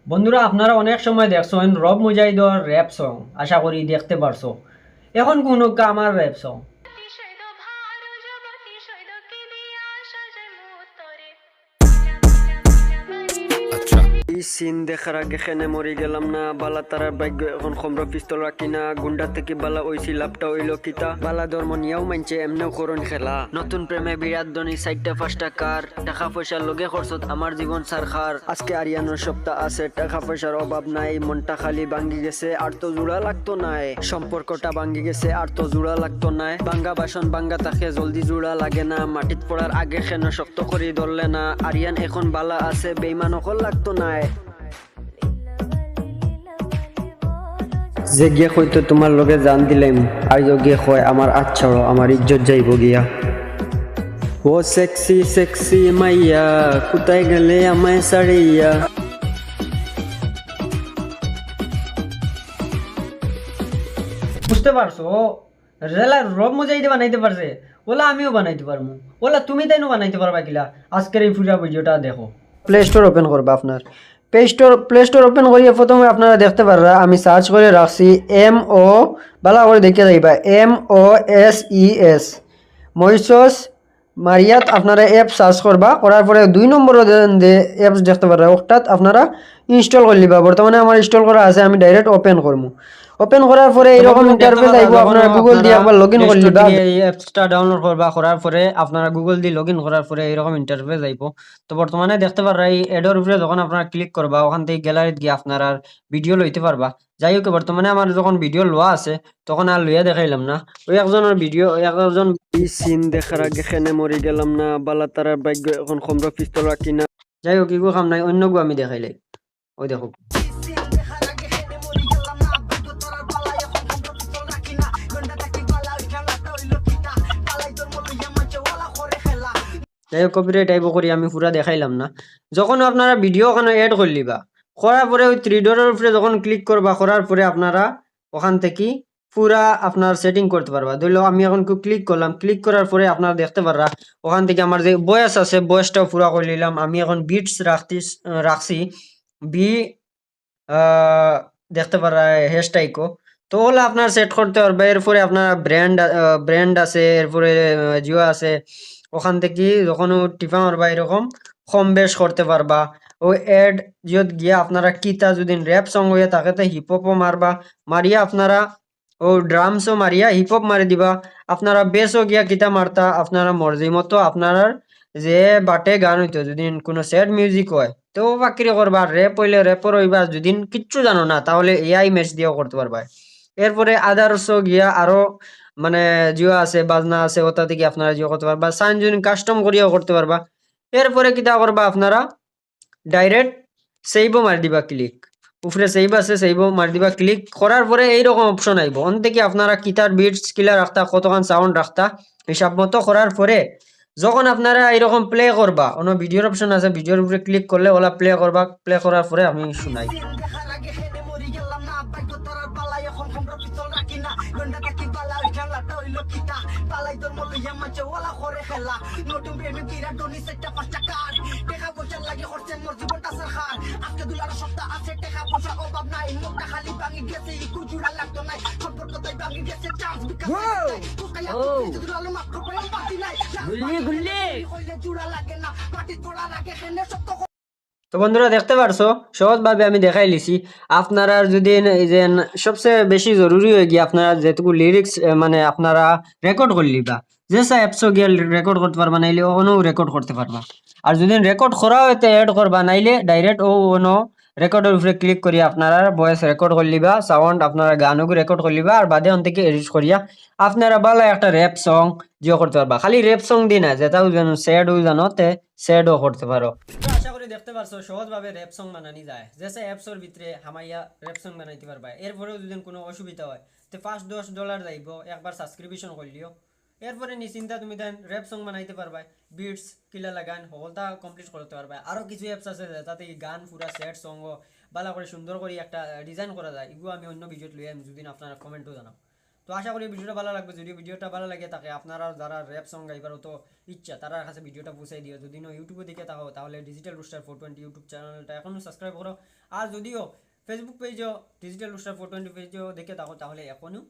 বন্ধুরা আপনারা অনেক সময় দেখছেন রব মুজাহিদর র্যাপ সং, আশা করি দেখতে পারছো। এখন কোন আমার র্যাপ সং। অতিশয় ভার জগতিশয় কি দিয়া সাজায় মুতরে এই সিন দেখার আগে খেনে মরি গেলাম না, বালা তারার ভাগ্য এখন খমরা পিস্তল রাখি না, গুন্ডা থেকে বালা ওইছি লাভটা হইল কিতা, বালা ধর্ম নিয়েও মানছে এমনেও করুন খেলা, নতুন প্রেমে বিরাট ধনী সাইডটা ফার্স্টটা কার, টাকা পয়সার লগে খরচত আমার জীবন সারখার, আজকে আরিয়ানোর সপ্তাহ আছে, টাকা পয়সার অভাব নাই, মনটা খালি ভাঙ্গি গেছে আর তো জোড়া লাগতো নাই, সম্পর্কটা ভাঙ্গি গেছে আর তো জোড়া লাগতো নাই, ভাঙ্গা বাসন ভাঙ্গা তাকে জলদি জোড়া লাগে না, মাটিত পড়ার আগে খেন শক্ত করি ধরলে না, আরিয়ান এখন বালা আছে বেইমান অকল লাগতো নাই। যে গিয়ে হয়তো তোমার লগে জান দিলাম, আর গিয়ে হয় আমার আচ্ছাড়ো আমার ইজ্জত যাইব গিয়া। ও সেক্সি সেক্সি মাইয়া কোথায় গেলে আমায় সারিয়া। বুঝতে পারছো? রেলা রব মুজাহিদে বানাইতে পারছে, ওলা আমিও বানাইতে পারবো, ওলা তুমি তাইনো বানাইতে পারবা কিলা। আজকের এই পুরা ভিডিওটা দেখো। প্লে স্টোর ওপেন করবা, আপনার প্লে স্টোর ওপেন করিয়ে প্রথমে আপনারা দেখতে পাররা আমি সার্চ করে রাখছি MO, বালা করে দেখে যাইবা MOSES মরিসস মারিয়াত, আপনারা অ্যাপ সার্চ করবা, করার পরে 2 নম্বর অ্যাপস দেখতে পাররা, ওটাত আপনারা ইনস্টল করে লিবা। বর্তমানে আমার ইনস্টল করা আছে, আমি ডাইরেক্ট ওপেন করবো। ওপেন করার পরে এইরকম ইন্টারফেস আইব, আপনারা গুগল দিয়ে একবার লগইন করে লিবা। এই অ্যাপসটা ডাউনলোড করবা, করার পরে আপনারা গুগল দিয়ে লগইন করার পরে এইরকম ইন্টারফেস আইব। তো বর্তমানে দেখতে পাররা এই এডর উপরে যখন আপনারা ক্লিক করবা, ওখান থেকে গ্যালারিতে গিয়ে আপনারা ভিডিও লইতে পারবা। যাই হোক, বর্তমানে আমার যখন ভিডিও লওয়া আছে তখন আর লইয়া দেখাইলাম না, ওই একজনের ভিডিও একজন এই সিন দেখার আগে খেনে মরি গেলাম না, বালা তারার ভাগ্য এখন খমরা পিস্তল রাখি না। যাই হোক এগুলো কাম নাই, অন্য গু আমি দেখাইলাই। ওই দেখো, যাই হোক কপিরাইট আইব করি আমি পুরা দেখাইলাম না। যখন আপনারা ভিডিও ওখানে এড করে লিবা, করার পরে ওই থ্রি ডটের উপরে যখন ক্লিক করবা, করার পরে আপনারা ওখান থেকে পুরা আপনার সেটিং করতে পারবা। ধরলো আমি এখন ক্লিক করলাম, ক্লিক করার পরে আপনারা দেখতে পাররা ওখান থেকে আমার যে বয়স আছে বয়সটাও পুরা করে নিলাম। আমি এখন বিটস রাখছি বি, দেখতে পারা হ্যাশট্যাগও। তো ওগুলো আপনার সেট করতে পারবে। এরপরে আপনার ব্র্যান্ড আছে, এরপরে জিও আছে, ওখান থেকে যখন টিপা মারবা এরকম কম বেশ করতে পারবা। ও এড জিওত গিয়া আপনারা কিতা যদি র্যাপ সং হয়ে থাকে তো হিপহপও মারবা, মারিয়া আপনারা ও ড্রামসও মারিয়া হিপহপ মারি দিবা। আপনারা বেসও গিয়া কিতা মারতা আপনারা মর্জি মতো, আপনার যে বাটে গান হইতো যদি কোনো স্যাড মিউজিক হয় তো বাকিরে করবা, র্যাপ হইলে র্যাপর হইবা, যদি কিচ্ছু জানো না তাহলে এআই ম্যাচ দিয়েও করতে পারবা। এরপরে আদার্সও গিয়া আরো মানে জিও আছে, বাজনা আছে, ওটা থেকে আপনারা জিও করতে পারবা, সাইন যদি কাস্টম করিয়াও করতে পারবা। এরপরে কিতা করবা, আপনারা ডাইরেক্ট সেইবও মারি দিবা ক্লিক, উপরে সেইভ আছে সেইবও মারি দিবা ক্লিক করার পরে এইরকম অপশন আইব। অন থেকে আপনারা কিতার বিটস কিলা রাখতা, কতক্ষণ সাউন্ড রাখতা হিসাব মতো করার পরে যখন আপনারা এরকম প্লে করবা, অন্য ভিডিওর অপশন আছে, ভিডিওর উপরে ক্লিক করলে ওলা প্লে করবা, প্লে করার পরে আমি শুনাই। তো বন্ধুরা দেখতে পারছো সহজভাবে আমি দেখাই লিছি। আপনারা যদি এই যে সবচেয়ে বেশি জরুরি হয়ে গিয়ে আপনারা যেটুকু লিরিক্স মানে আপনারা রেকর্ড করে লিবা, যে অ্যাপসও গিয়ে রেকর্ড করতে পারবা, নাইলে অনও রেকর্ড করতে পারবা। আর যদি রেকর্ড করা হইতে এড করবা, নাইলে ডাইরেক্ট ও অনো রেকর্ডের উপরে ক্লিক করি আপনারা ভয়েস রেকর্ড করে লিবা, সাউন্ড আপনারা গানও রেকর্ড করে লিবা, আর বাদে অন থেকে এডিট করিয়া আপনারা ভালো একটা র্যাপ সং জিও করতে পারবা। খালি র্যাপ সং দি না, যেটাও জানো স্যাডও জানো তে স্যাডও করতে পারো। আশা করি দেখতে পারছো সহজভাবে র্যাপ সং বানানি যায়, যেসে অ্যাপসের ভিতরে হামাইয়া র্যাপ সং বানাইতে পারবা। এরপরেও যদি কোনো অসুবিধা হয় তো $5-10 যাইব, একবার সাবস্ক্রিপশন করলিও। এরপরে নিশ্চিন্তা তুমি দেন র্যাপ সং বানাইতে পারবা, বিটস কিলা লাগান হলতা কমপ্লিট করতে পারবা। আরো কিছু অ্যাপস আছে তাতে গান পুরা সেট সং ভালো করে সুন্দর করে একটা ডিজাইন করা যায়, এগুলো আমি অন্য ভিডিওতে লইয়া যদি আপনারা কমেন্টও জানাও। তো তো আশা করি ভিডিওটা ভালো লাগবে। যদি ভিডিওটা ভালো লাগে থাকে আপনারা যারা র্যাপ সং গাইবার তো ইচ্ছা তারা কাছে ভিডিওটা পৌঁছাই দিও। যদি ইউটিউবে দেখে থাকো তাহলে ডিজিটাল রুস্টার 420 ইউটিউব চ্যানেলটা এখনও সাবস্ক্রাইব করো। আর যদিও ফেসবুক পেজও ডিজিটাল রুস্টার 420 পেজও দেখে থাকো তাহলে এখনও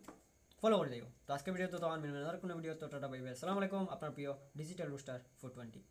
ফলো করে দিও। তো আজকে ভিডিও তো তোমার মিলবে না, আর কোনো ভিডিও তো টাটা বাই বাই। আসসালামু আলাইকুম, আপনার প্রিয় ডিজিটাল রুস্টার 420।